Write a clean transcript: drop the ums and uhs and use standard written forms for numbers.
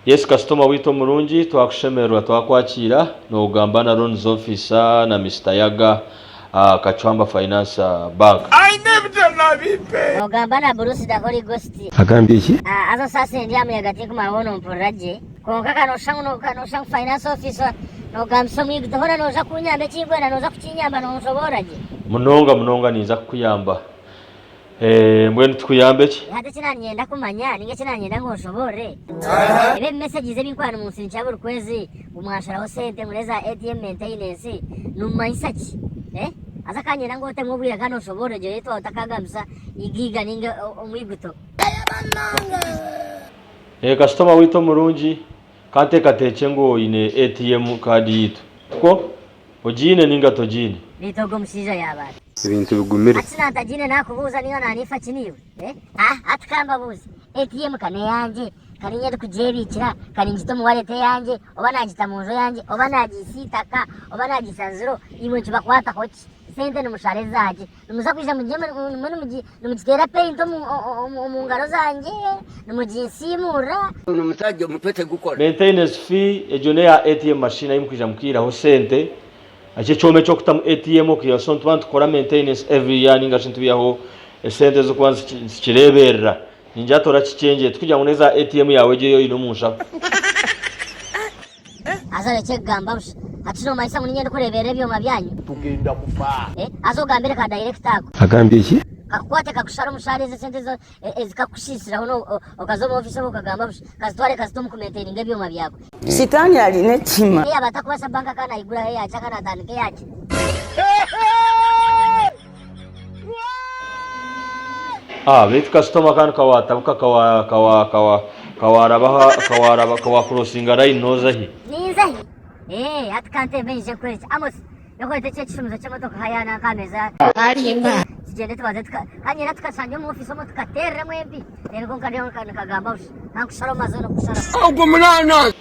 Yes customer wito mulungi twakushemerwa twakwakira no gamba na loans officer na Mr. Yaga Kachwamba Finance Bank. I never tell na bipe. No gamba na Bruce da Holy Ghost. Agambye ki? Azo sasa ndiamu yagati kumawono mpuraje. Konka kano shang finance officer no gamso mwigdora no zakunyambe chigwena no zakuchinyamba no nsoboraje. Munonga niza kuyamba. Mbwenu tukuyambe ki? Hata china nyenda kumanya ninge china nyenda ngoshobore. Ebe messages ebinkwano mu nsi cyaburu kwezi umwashara ho sente mureza ATM maintenance numayisa ki? Azakanye nango temubwira kano shobore je yeto utakagamsa igiga ninge omwiguto. Customer wito mulungi kante kateche ngo ine ATM card yitu. Ko ojine ninga tojine. Bitogo musija yabana. Ibintu bigumire. Atsina tajine nakubuza niyo nanifa kiniwe. Atkamba buzi. ATM kane yanje karinyere kujebikira karinjito mu wallet yanje oba najita munzo yanje oba najisitaka oba najisanziro imwe kibakwata hoki sente n'umushare zaje numuza kwija mujeme numugitera paint mu ngaro zanje numujisimura Numusaje mutwete gukora. Maintenance fee ejone ya ATM machine imukija mukira ho sente ache chome cyo kutamu ATM kiyo so ntwantu kora maintenance every year ninga shintu byaho sente zo kwanza kireberera ninja tora kicenge tukujya nguneza ATM yawe je yo ino musha azale chegamba atino maisa munyende kurebera ebyo mabyanyu Tugenda kufa. azogambire ka director ako Agambye ki? kakwate kakushara umushari ze sente zo ezikakushishira hono okazoma office ho kagamba kazitware kazitomu ku maintaining ebyo mabyako Sitani aline kima. Batakubasa banka kana igura he yacha kana tanike yacha Bit customer kan kawatabuka kawaraba crossinga line noza hi nizahi atkante benje kwezi amos yokoite chechumuza chamotoka hayana kameza Alimba. sijende twaze kanyera tukasanje mu office mo tukaterre mwembi rero konkariyo kana kagamba nakushara mazono kushara Ogo munana.